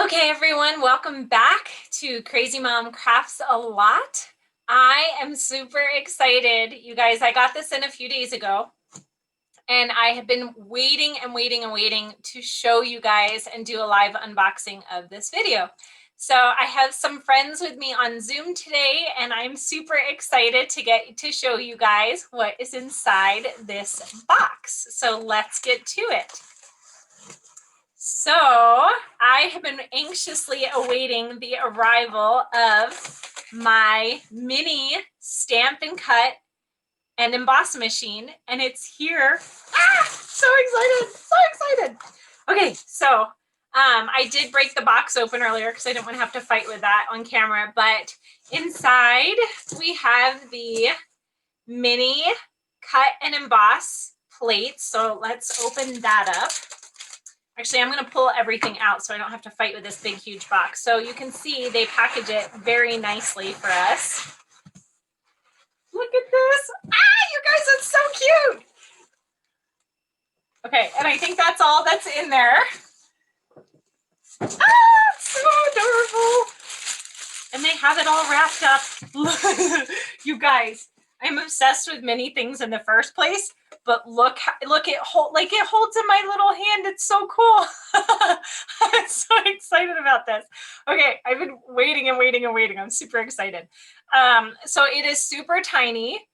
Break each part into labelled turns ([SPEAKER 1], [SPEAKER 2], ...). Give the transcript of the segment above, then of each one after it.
[SPEAKER 1] Okay, everyone, welcome back to Crazy Mom Crafts a Lot. I am super excited. You guys, I got this in a few days ago, and I have been waiting and waiting and waiting to show you guys and do a live unboxing of this video. So I have some friends with me on Zoom today, and I'm super excited to get to show you guys what is inside this box. So let's get to it. So I have been anxiously awaiting the arrival of my mini Stampin' Cut and Emboss machine, and it's here. Ah, so excited, so excited. Okay, so I did break the box open earlier because I didn't want to have to fight with that on camera, but inside we have the mini cut and emboss plates. So let's open that up. Actually, I'm going to pull everything out so I don't have to fight with this big, huge box. So you can see they package it very nicely for us. Look at this. Ah, you guys, it's so cute. Okay, and I think that's all that's in there. Ah, it's so adorable. And they have it all wrapped up. You guys, I'm obsessed with many things in the first place, but look it holds in my little hand. It's so cool. I'm so excited about this. Okay, I've been waiting and waiting and waiting. I'm super excited. So it is super tiny,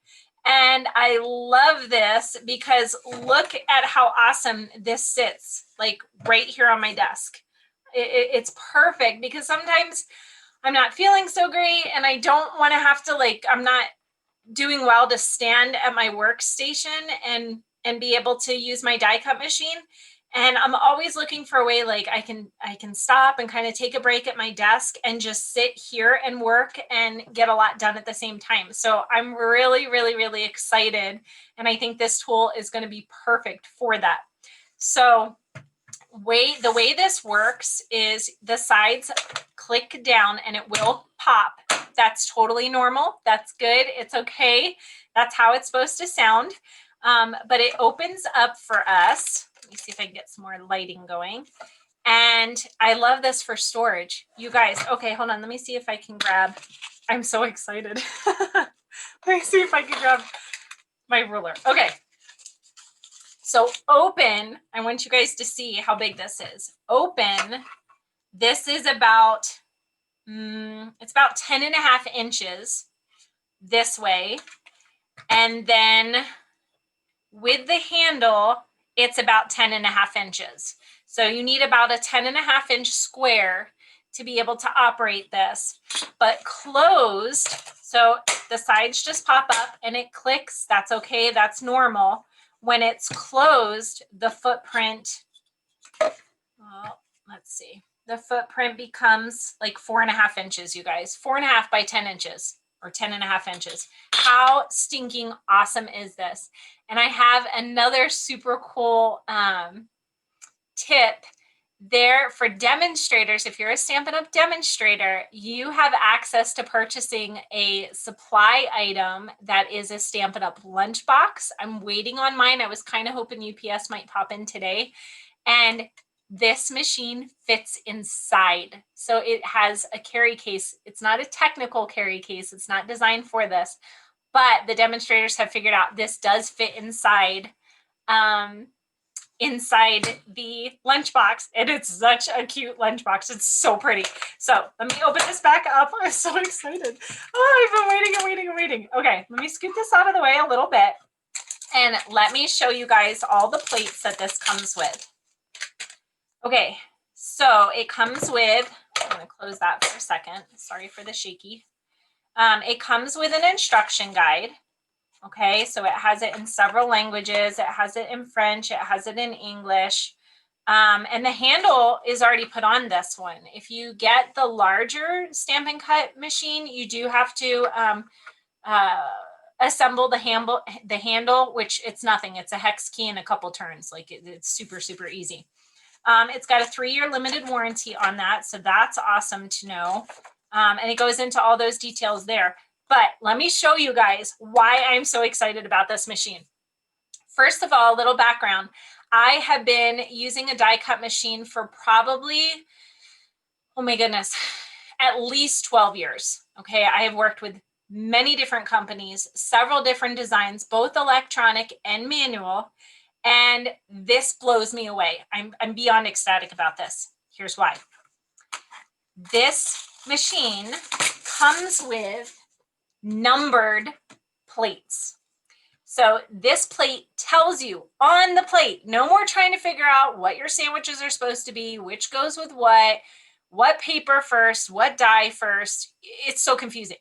[SPEAKER 1] and I love this because look at how awesome this sits, like right here on my desk. It's perfect because sometimes I'm not feeling so great and I don't want to have to I'm not doing well to stand at my workstation and be able to use my die cut machine. And I'm always looking for a way I can stop and kind of take a break at my desk and just sit here and work and get a lot done at the same time. So I'm really, really, really excited. And I think this tool is going to be perfect for that. So the way this works is the sides click down and it will pop. That's totally normal. That's good. It's okay. That's how it's supposed to sound. But it opens up for us. Let me see if I can get some more lighting going. And I love this for storage. You guys, okay, hold on. Let me see if I can grab. I'm so excited. Let me see if I can grab my ruler. Okay. So open, I want you guys to see how big this is. Open, this is about, it's about 10.5 inches this way. And then with the handle, it's about 10.5 inches. So you need about a 10.5 inch square to be able to operate this. But closed, so the sides just pop up and it clicks. That's okay, that's normal. When it's closed, the footprint, well, let's see, the footprint becomes like 4.5 inches, you guys. 4.5 by 10 inches or 10.5 inches. How stinking awesome is this? And I have another super cool tip there for demonstrators. If you're a Stampin' Up! Demonstrator, you have access to purchasing a supply item that is a Stampin' Up! Lunchbox. I'm waiting on mine. I was kind of hoping UPS might pop in today. And this machine fits inside. So it has a carry case. It's not a technical carry case. It's not designed for this, but the demonstrators have figured out this does fit inside inside the lunchbox, and it's such a cute lunchbox. It's so pretty. So let me open this back up. I'm so excited. Oh, I've been waiting and waiting and waiting. Okay, let me scoot this out of the way a little bit, and let me show you guys all the plates that this comes with. Okay, so it comes with, I'm going to close that for a second. Sorry for the shaky. It comes with an instruction guide. Okay, so it has it in several languages. It has it in French. It has it in English. And the handle is already put on this one. If you get the larger Stampin' Cut machine, you do have to assemble the handle, which it's nothing. It's a hex key and a couple turns. Like it's super, super easy. It's got a 3-year limited warranty on that, so that's awesome to know. And it goes into all those details there. But let me show you guys why I'm so excited about this machine. First of all, a little background. I have been using a die cut machine for probably oh my goodness, at least 12 years. Okay, I have worked with many different companies, several different designs, both electronic and manual, and this blows me away. I'm beyond ecstatic about this. Here's why. This machine comes with numbered plates. So this plate tells you on the plate, no more trying to figure out what your sandwiches are supposed to be, which goes with what paper first, what die first. It's so confusing.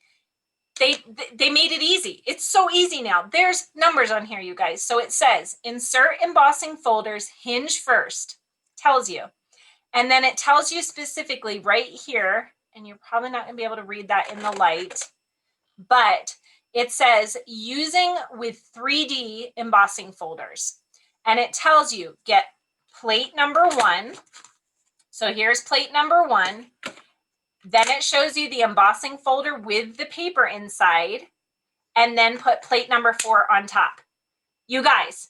[SPEAKER 1] They made it easy. It's so easy now. There's numbers on here, you guys. So it says insert embossing folders, hinge first, tells you. And then it tells you specifically right here, and you're probably not gonna be able to read that in the light, but it says using with 3D embossing folders. And it tells you get plate number 1. So here's plate number 1. Then it shows you the embossing folder with the paper inside, and then put plate number 4 on top. You guys,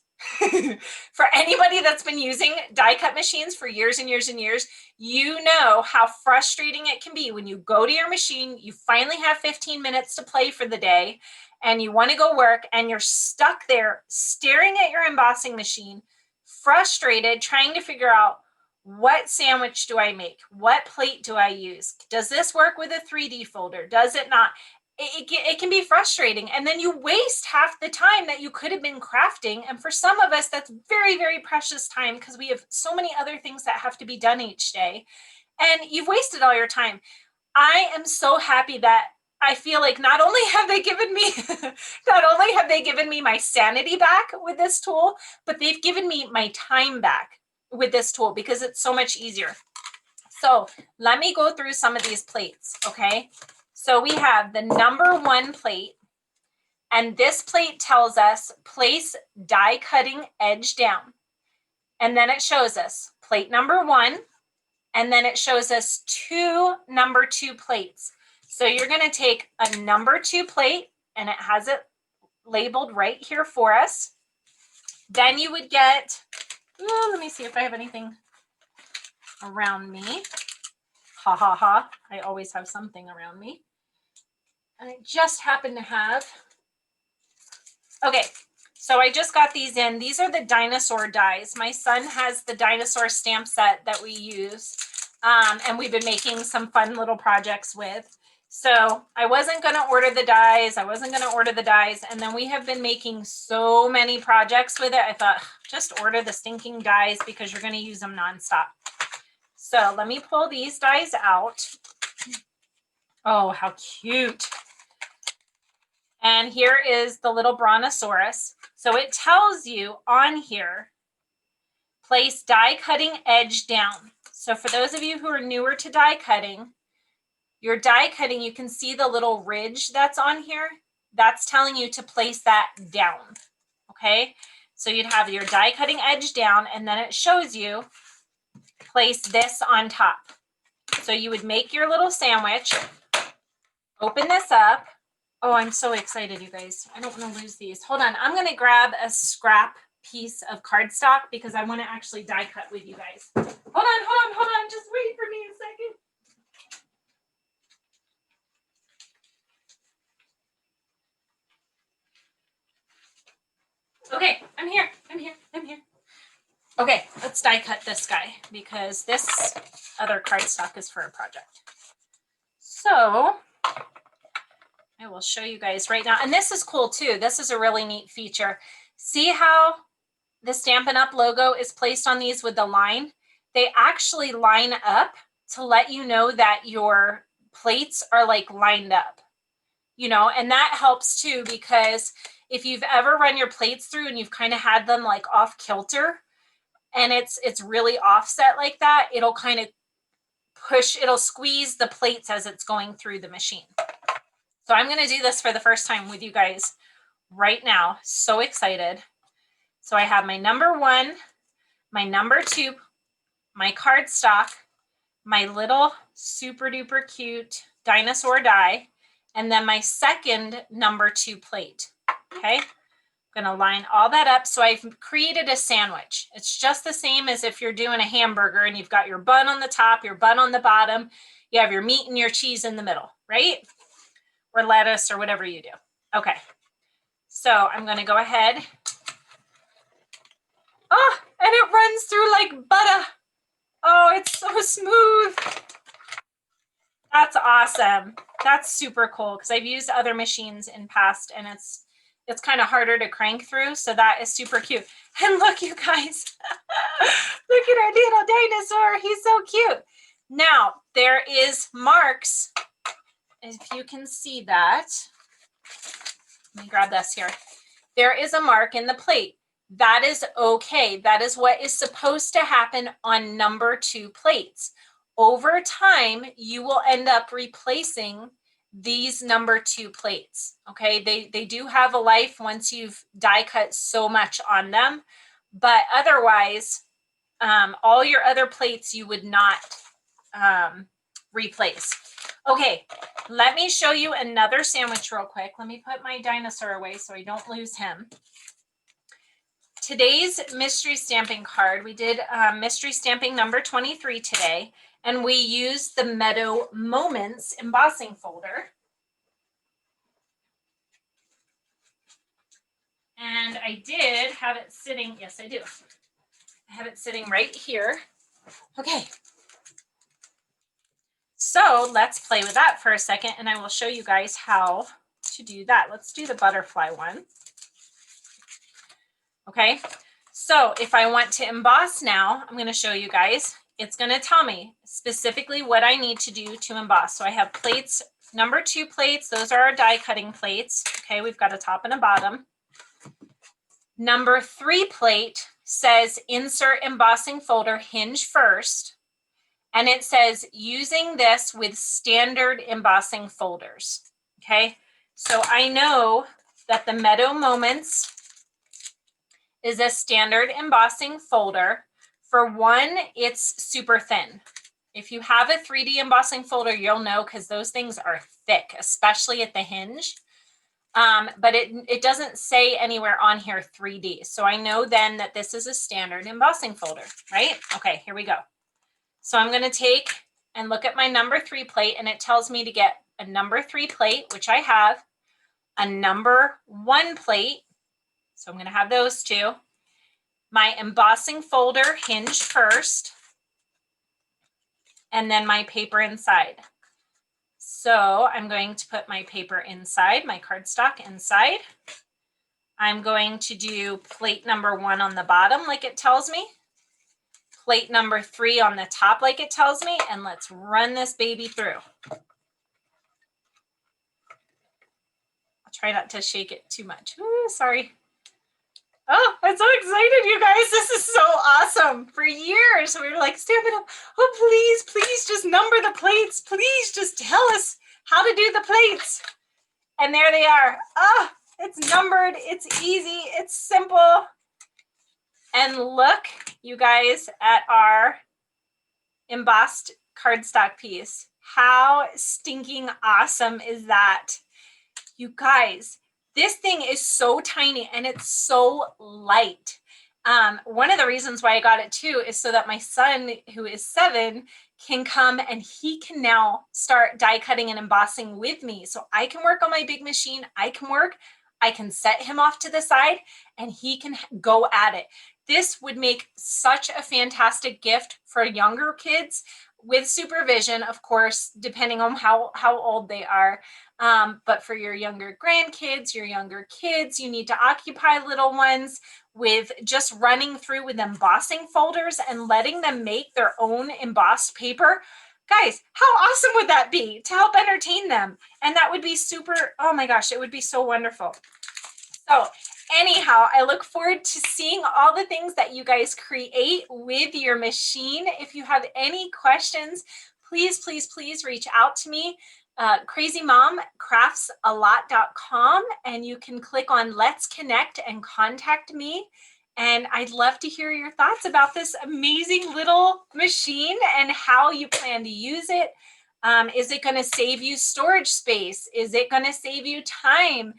[SPEAKER 1] for anybody that's been using die cut machines for years and years and years, you know how frustrating it can be when you go to your machine, you finally have 15 minutes to play for the day, and you want to go work, and you're stuck there staring at your embossing machine, frustrated, trying to figure out, what sandwich do I make? What plate do I use? Does this work with a 3D folder? Does it not? It can be frustrating, and then you waste half the time that you could have been crafting. And for some of us, that's very, very precious time because we have so many other things that have to be done each day, and you've wasted all your time. I am so happy that I feel like not only have they given me my sanity back with this tool, but they've given me my time back with this tool because it's so much easier. So let me go through some of these plates, okay? So we have the number 1 plate, and this plate tells us place die cutting edge down. And then it shows us plate number 1, and then it shows us 2 number 2 plates. So you're gonna take a number 2 plate, and it has it labeled right here for us. Then you would get, let me see if I have anything around me. Ha ha ha, I always have something around me. And I just happen to have, okay, so I just got these in. These are the dinosaur dies. My son has the dinosaur stamp set that we use, and we've been making some fun little projects with. So I wasn't gonna order the dies, and then we have been making so many projects with it. I thought, just order the stinking dies because you're gonna use them nonstop. So let me pull these dies out. Oh, how cute. And here is the little brontosaurus. So it tells you on here, place die cutting edge down. So for those of you who are newer to die cutting, your die cutting, you can see the little ridge that's on here. That's telling you to place that down, okay? So you'd have your die cutting edge down, and then it shows you place this on top. So you would make your little sandwich, open this up. Oh, I'm so excited, you guys. I don't want to lose these. Hold on, I'm gonna grab a scrap piece of cardstock because I want to actually die cut with you guys. Hold on, just wait for me a second. Okay, I'm here. Okay, let's die cut this guy because this other cardstock is for a project. So I will show you guys right now. And this is cool too. This is a really neat feature. See how the Stampin' Up! Logo is placed on these with the line? They actually line up to let you know that your plates are like lined up, you know, and that helps too because if you've ever run your plates through and you've kind of had them like off kilter and it's really offset like that, it'll kind of it'll squeeze the plates as it's going through the machine. So I'm going to do this for the first time with you guys right now. So excited. So I have my number 1, my number 2, my cardstock, my little super duper cute dinosaur die, and then my second number 2 plate. Okay, I'm Gonna line all that up. So I've created a sandwich. It's just the same as if you're doing a hamburger and you've got your bun on the top, your bun on the bottom, you have your meat and your cheese in the middle, right? Or lettuce or whatever you do. Okay, so I'm gonna go ahead. Oh, and it runs through like butter. Oh, it's so smooth. That's awesome. That's super cool because I've used other machines in past and it's kind of harder to crank through. So that is super cute. And look, you guys, look at our little dinosaur. He's so cute. Now there is marks. If you can see that, let me grab this here. There is a mark in the plate. That is okay. That is what is supposed to happen on number 2 plates. Over time, you will end up replacing these number 2 plates. Okay, they do have a life once you've die cut so much on them, but otherwise, all your other plates you would not replace. Okay, let me show you another sandwich real quick. Let me put my dinosaur away so I don't lose him. Today's mystery stamping card, we did mystery stamping number 23 today, and we used the Meadow Moments embossing folder. And I did have it sitting, yes I do. I have it sitting right here. Okay. So let's play with that for a second and I will show you guys how to do that. Let's do the butterfly one. Okay, so if I want to emboss now, I'm going to show you guys. It's going to tell me specifically what I need to do to emboss. So I have plates, number 2 plates. Those are our die cutting plates. Okay, we've got a top and a bottom. Number 3 plate says insert embossing folder hinge first. And it says using this with standard embossing folders. Okay, so I know that the Meadow Moments is a standard embossing folder. For one, it's super thin. If you have a 3D embossing folder, you'll know because those things are thick, especially at the hinge. But it doesn't say anywhere on here 3D. So I know then that this is a standard embossing folder, right? Okay, here we go. So I'm going to take and look at my number 3 plate, and it tells me to get a number 3 plate, which I have, a number 1 plate. So I'm going to have those 2. My embossing folder hinge first, and then my paper inside. So I'm going to put my paper inside, my cardstock inside. I'm going to do plate number 1 on the bottom like it tells me, plate number 3 on the top like it tells me, and let's run this baby through. I'll try not to shake it too much. Ooh, sorry. Oh, I'm so excited, you guys. This is so awesome. For years, we were like, Stampin', oh, please, please just number the plates. Please just tell us how to do the plates. And there they are. Oh, it's numbered. It's easy. It's simple. And look, you guys, at our embossed cardstock piece. How stinking awesome is that? You guys, this thing is so tiny and it's so light. One of the reasons why I got it too is so that my son, who is 7, can come and he can now start die cutting and embossing with me. So I can work on my big machine. I can set him off to the side and he can go at it. This would make such a fantastic gift for younger kids with supervision, of course, depending on how old they are. But for your younger grandkids, your younger kids, you need to occupy little ones with just running through with embossing folders and letting them make their own embossed paper. Guys, how awesome would that be to help entertain them? And that would be super, oh my gosh, it would be so wonderful. So anyhow, I look forward to seeing all the things that you guys create with your machine. If you have any questions, please, please, please reach out to me. crazymomcraftsalot.com, and you can click on Let's Connect and contact me. And I'd love to hear your thoughts about this amazing little machine and how you plan to use it. Is it going to save you storage space? Is it going to save you time?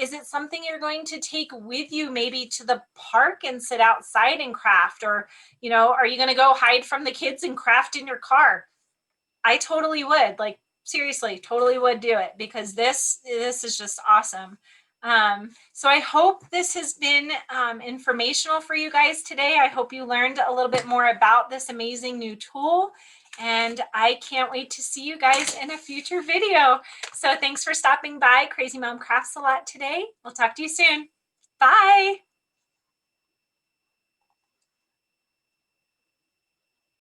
[SPEAKER 1] Is it something you're going to take with you maybe to the park and sit outside and craft? Or, you know, are you going to go hide from the kids and craft in your car? I totally would. Like, seriously, totally would do it, because this is just awesome. So I hope this has been informational for you guys today. I hope you learned a little bit more about this amazing new tool, and I can't wait to see you guys in a future video. So thanks for stopping by Crazy Mom Crafts a Lot today. We'll talk to you soon. Bye.